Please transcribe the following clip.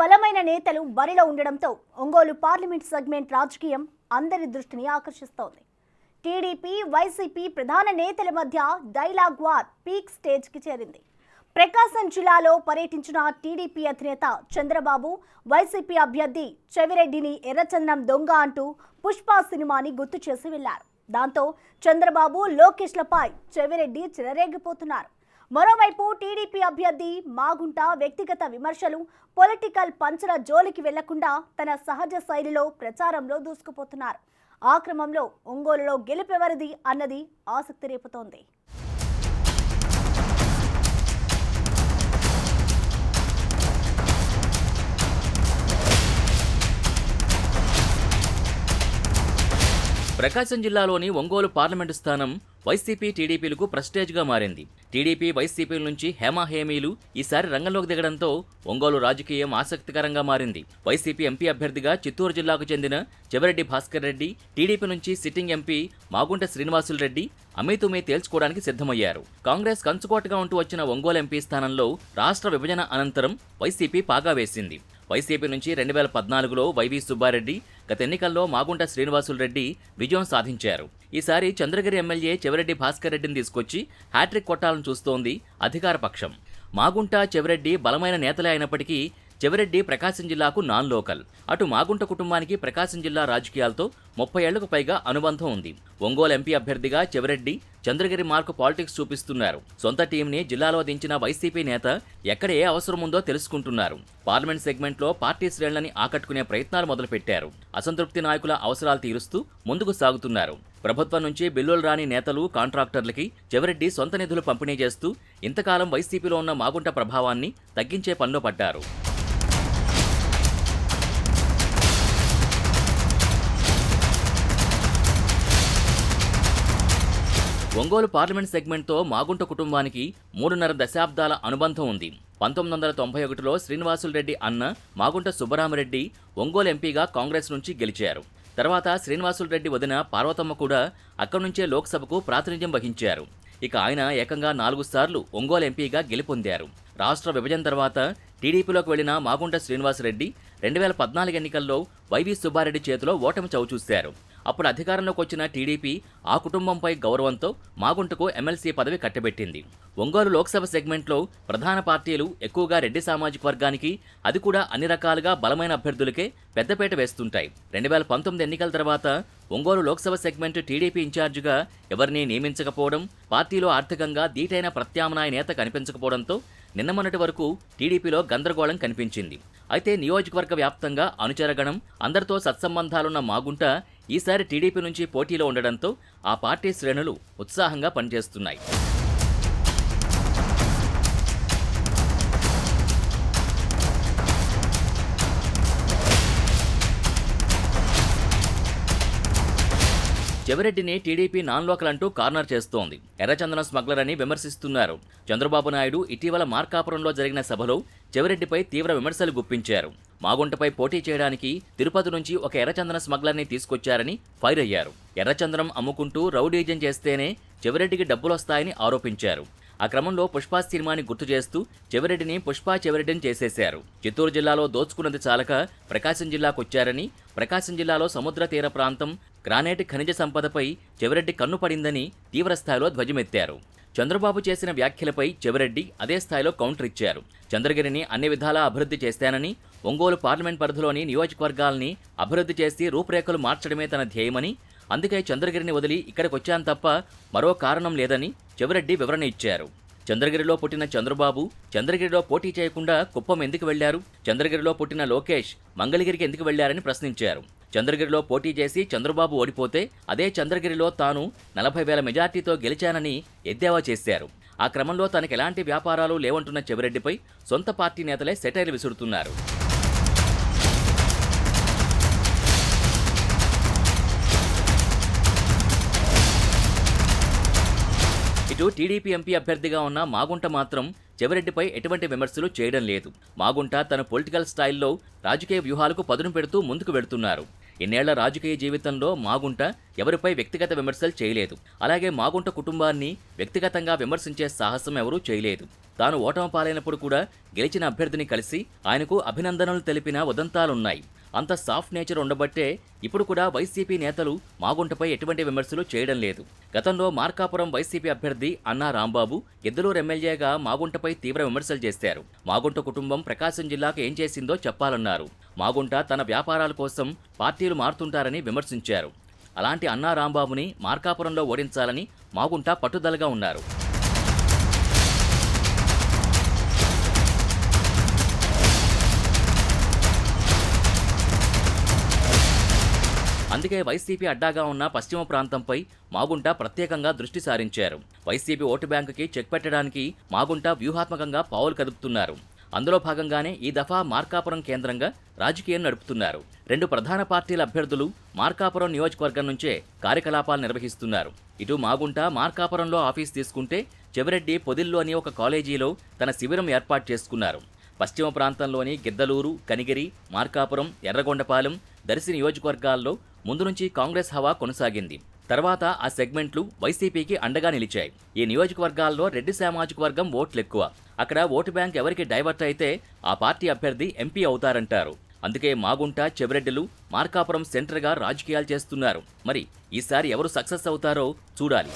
బలమైన నేతలు బరిలో ఉండడంతో ఒంగోలు పార్లమెంట్ సెగ్మెంట్ రాజకీయం అందరి దృష్టిని ఆకర్షిస్తోంది. టీడీపీ, వైసీపీ ప్రధాన నేతల మధ్య డైలాగ్ వార్ పీక్ స్టేజ్కి చేరింది. ప్రకాశం జిల్లాలో పర్యటించిన టీడీపీ అధినేత చంద్రబాబు వైసీపీ అభ్యర్థి చెవిరెడ్డిని ఎర్రచందనం దొంగ అంటూ పుష్ప సినిమాని గుర్తు చేసి వెళ్లారు. దాంతో చంద్రబాబు, లోకేష్లపై చెవిరెడ్డి చెలరేగిపోతున్నారు. మరోవైపు టీడీపీ అభ్యర్థి మాగుంట వ్యక్తిగత విమర్శలు, పొలిటికల్ పంచల జోలికి వెళ్లకుండా తన సహజ శైలిలో ప్రచారంలో దూసుకుపోతున్నారు. ఆ క్రమంలో ఒంగోలులో గెలుపెవరిది అన్నది ఆసక్తి రేపుతోంది. ప్రకాశం జిల్లాలోని ఒంగోలు పార్లమెంటు స్థానం వైసీపీ, టీడీపీలకు ప్రెస్టేజ్గా మారింది. టీడీపీ, వైసీపీల నుంచి హేమీలు ఈసారి రంగంలోకి దిగడంతో ఒంగోలు రాజకీయం ఆసక్తికరంగా మారింది. వైసీపీ ఎంపీ అభ్యర్థిగా చిత్తూరు జిల్లాకు చెందిన చెవిరెడ్డి భాస్కర్ రెడ్డి, టీడీపీ నుంచి సిట్టింగ్ ఎంపీ మాగుంట శ్రీనివాసులు రెడ్డి అమీతుమీ తేల్చుకోవడానికి సిద్ధమయ్యారు. కాంగ్రెస్ కంచుకోటగా ఉంటూ వచ్చిన ఒంగోలు ఎంపీ స్థానంలో రాష్ట్ర విభజన అనంతరం వైసీపీ పాగా వేసింది. వైసీపీ నుంచి 2014లో వైవి సుబ్బారెడ్డి, గత ఎన్నికల్లో మాగుంట శ్రీనివాసులు రెడ్డి విజయం సాధించారు. ఈసారి చంద్రగిరి ఎమ్మెల్యే చెవిరెడ్డి భాస్కర్ రెడ్డిని తీసుకొచ్చి హ్యాట్రిక్ కొట్టాలని చూస్తోంది అధికార పక్షం. మాగుంట, చెవిరెడ్డి బలమైన నేతలే అయినప్పటికీ చెవిరెడ్డి ప్రకాశం జిల్లాకు నాన్ లోకల్. అటు మాగుంట కుటుంబానికి ప్రకాశం జిల్లా రాజకీయాలతో 30 ఏళ్లకు పైగా అనుబంధం ఉంది. ఒంగోలు ఎంపీ అభ్యర్థిగా చెవిరెడ్డి చంద్రగిరి మార్కు పాలిటిక్స్ చూపిస్తున్నారు. సొంత టీంని జిల్లాలో దించిన వైసీపీ నేత ఎక్కడ ఏ అవసరం ఉందో తెలుసుకుంటున్నారు. పార్లమెంట్ సెగ్మెంట్లో పార్టీ శ్రేణులని ఆకట్టుకునే ప్రయత్నాలు మొదలుపెట్టారు. అసంతృప్తి నాయకుల అవసరాలు తీరుస్తూ ముందుకు సాగుతున్నారు. ప్రభుత్వం నుంచి బిల్లులు రాని నేతలు, కాంట్రాక్టర్లకి చెవిరెడ్డి సొంత నిధులు పంపిణీ చేస్తూ ఇంతకాలం వైసీపీలో ఉన్న మాగుంట ప్రభావాన్ని తగ్గించే పనిలో పడ్డారు. ఒంగోలు పార్లమెంట్ సెగ్మెంట్తో మాగుంట కుటుంబానికి 3.5 దశాబ్దాల అనుబంధం ఉంది. 1991లో శ్రీనివాసులు రెడ్డి అన్న మాగుంట సుబ్బరామరెడ్డి ఒంగోలు ఎంపీగా కాంగ్రెస్ నుంచి గెలిచారు. తర్వాత శ్రీనివాసులు రెడ్డి వదిన పార్వతమ్మ కూడా అక్కడి నుంచే లోక్సభకు ప్రాతినిధ్యం వహించారు. ఇక ఆయన ఏకంగా 4 సార్లు ఒంగోలు ఎంపీగా గెలుపొందారు. రాష్ట్ర విభజన తర్వాత టీడీపీలోకి వెళ్లిన మాగుంట శ్రీనివాసరెడ్డి 2014 ఎన్నికల్లో వైవి సుబ్బారెడ్డి చేతిలో ఓటమి చవిచూశారు. అప్పుడు అధికారంలోకి వచ్చిన టీడీపీ ఆ కుటుంబంపై గౌరవంతో మాగుంటకు ఎమ్మెల్సీ పదవి కట్టబెట్టింది. ఒంగోలు లోక్సభ సెగ్మెంట్లో ప్రధాన పార్టీలు ఎక్కువగా రెడ్డి సామాజిక వర్గానికి, అది కూడా అన్ని రకాలుగా బలమైన అభ్యర్థులకే పెద్దపీట వేస్తుంటాయి. 2019 ఎన్నికల తర్వాత ఒంగోలు లోక్సభ సెగ్మెంట్ టీడీపీ ఇన్ఛార్జిగా ఎవరినీ నియమించకపోవడం, పార్టీలో ఆర్థికంగా దీటైన ప్రత్యామ్నాయ నేత కనిపించకపోవడంతో నిన్న మొన్నటి వరకు టీడీపీలో గందరగోళం కనిపించింది. అయితే నియోజకవర్గ వ్యాప్తంగా అనుచరగణం, అందరితో సత్సంబంధాలున్న మాగుంట ఈసారి టీడీపీ నుంచి పోటీలో ఉండడంతో ఆ పార్టీ శ్రేణులు ఉత్సాహంగా పనిచేస్తున్నాయి. చెవిరెడ్డిని టీడీపీ నాన్ లోకల్ అంటూ కార్నర్ చేస్తోంది. ఎర్రచందనం స్మగ్లర్ అని విమర్శిస్తున్నారు. చంద్రబాబు నాయుడు ఇటీవల మార్కాపురంలో జరిగిన సభలో చెవిరెడ్డిపై తీవ్ర విమర్శలు గుప్పించారు. మాగుంటపై పోటీ చేయడానికి తిరుపతి నుంచి ఒక ఎర్రచందన స్మగ్లర్ని తీసుకొచ్చారని ఫైర్ అయ్యారు. ఎర్రచందనం అమ్ముకుంటూ రౌడీజం చేస్తేనే చెవిరెడ్డికి డబ్బులొస్తాయని ఆరోపించారు. ఆ క్రమంలో పుష్ప సినిమాని గుర్తు చేస్తూ చెవిరెడ్డిని చెవిరెడ్డిని చేసేశారు. చిత్తూరు జిల్లాలో దోచుకున్నది చాలక ప్రకాశం జిల్లాకొచ్చారని, ప్రకాశం జిల్లాలో సముద్ర తీర ప్రాంతం, గ్రానైట్ ఖనిజ సంపదపై చెవిరెడ్డి కన్ను పడిందని తీవ్రస్థాయిలో ధ్వజమెత్తారు. చంద్రబాబు చేసిన వ్యాఖ్యలపై చెవిరెడ్డి అదే స్థాయిలో కౌంటర్ ఇచ్చారు. చంద్రగిరిని అన్ని విధాలా అభివృద్ధి చేస్తానని, ఒంగోలు పార్లమెంట్ పరిధిలోని నియోజకవర్గాల్ని అభివృద్ధి చేసి రూపురేఖలు మార్చడమే తన ధ్యేయమని, అందుకే చంద్రగిరిని వదిలి ఇక్కడికొచ్చాను తప్ప మరో కారణం లేదని చెవిరెడ్డి వివరణ ఇచ్చారు. చంద్రగిరిలో పుట్టిన చంద్రబాబు చంద్రగిరిలో పోటీ చేయకుండా కుప్పం ఎందుకు వెళ్లారు? చంద్రగిరిలో పుట్టిన లోకేష్ మంగళగిరికి ఎందుకు వెళ్లారని ప్రశ్నించారు. చంద్రగిరిలో పోటీ చేసి చంద్రబాబు ఓడిపోతే అదే చంద్రగిరిలో తాను 40,000 మెజార్టీతో గెలిచానని ఎద్దేవా చేశారు. ఆ క్రమంలో తనకు ఎలాంటి వ్యాపారాలు లేవంటున్న చెవిరెడ్డిపై సొంత పార్టీ నేతలే సెటైర్లు విసురుతున్నారు. ఇటు టీడీపీ ఎంపీ అభ్యర్థిగా ఉన్న మాగుంట మాత్రం చెవిరెడ్డిపై ఎటువంటి విమర్శలు చేయడం లేదు. మాగుంట తన పొలిటికల్ స్టైల్లో రాజకీయ వ్యూహాలకు పదును పెడుతూ ముందుకు వెడుతున్నారు. ఇన్నేళ్ల రాజకీయ జీవితంలో మాగుంట ఎవరిపై వ్యక్తిగత విమర్శలు చేయలేదు. అలాగే మాగుంట కుటుంబాన్ని వ్యక్తిగతంగా విమర్శించే సాహసం ఎవరూ చేయలేదు. తాను ఓటమి పాలైనప్పుడు కూడా గెలిచిన అభ్యర్థిని కలిసి ఆయనకు అభినందనలు తెలిపిన ఉదంతాలున్నాయి. అంత సాఫ్ట్ నేచర్ ఉండబట్టే ఇప్పుడు కూడా వైసీపీ నేతలు మాగుంటపై ఎటువంటి విమర్శలు చేయడం లేదు. గతంలో మార్కాపురం వైసీపీ అభ్యర్థి అన్నా రాంబాబు గిద్దలూరు ఎమ్మెల్యేగా మాగుంటపై తీవ్ర విమర్శలు చేశారు. మాగుంట కుటుంబం ప్రకాశం జిల్లాకు ఏం చేసిందో చెప్పాలన్నారు. మాగుంట తన వ్యాపారాల కోసం పార్టీలు మారుతుంటారని విమర్శించారు. అలాంటి అన్నా రాంబాబుని మార్కాపురంలో ఓడించాలని మాగుంట పట్టుదలగా ఉన్నారు. అందుకే వైసీపీ అడ్డాగా ఉన్న పశ్చిమ ప్రాంతంపై మాగుంట ప్రత్యేకంగా దృష్టి సారించారు. వైసీపీ ఓటు బ్యాంకుకి చెక్ పెట్టడానికి మాగుంట వ్యూహాత్మకంగా పావులు కదుపుతున్నారు. అందులో భాగంగానే ఈ దఫా మార్కాపురం కేంద్రంగా రాజకీయం నడుపుతున్నారు. 2 ప్రధాన పార్టీల అభ్యర్థులు మార్కాపురం నియోజకవర్గం నుంచే కార్యకలాపాలు నిర్వహిస్తున్నారు. ఇటు మాగుంట మార్కాపురంలో ఆఫీస్ తీసుకుంటే, చెవిరెడ్డి పొదిల్లు అని ఒక కాలేజీలో తన శిబిరం ఏర్పాటు చేసుకున్నారు. పశ్చిమ ప్రాంతంలోని గిద్దలూరు, కనిగిరి, మార్కాపురం, ఎర్రగొండపాలెం, దర్శి నియోజకవర్గాల్లో ముందు నుంచి కాంగ్రెస్ హవా కొనసాగింది. తర్వాత ఆ సెగ్మెంట్లు వైసీపీకి అండగా నిలిచాయి. ఈ నియోజకవర్గాల్లో రెడ్డి సామాజిక వర్గం ఓట్లెక్కువ. అక్కడ ఓటు బ్యాంక్ ఎవరికి డైవర్ట్ అయితే ఆ పార్టీ అభ్యర్థి ఎంపీ అవుతారంటారు. అందుకే మాగుంట, చెవిరెడ్డిలు మార్కాపురం సెంటర్గా రాజకీయాలు చేస్తున్నారు. మరి ఈసారి ఎవరు సక్సెస్ అవుతారో చూడాలి.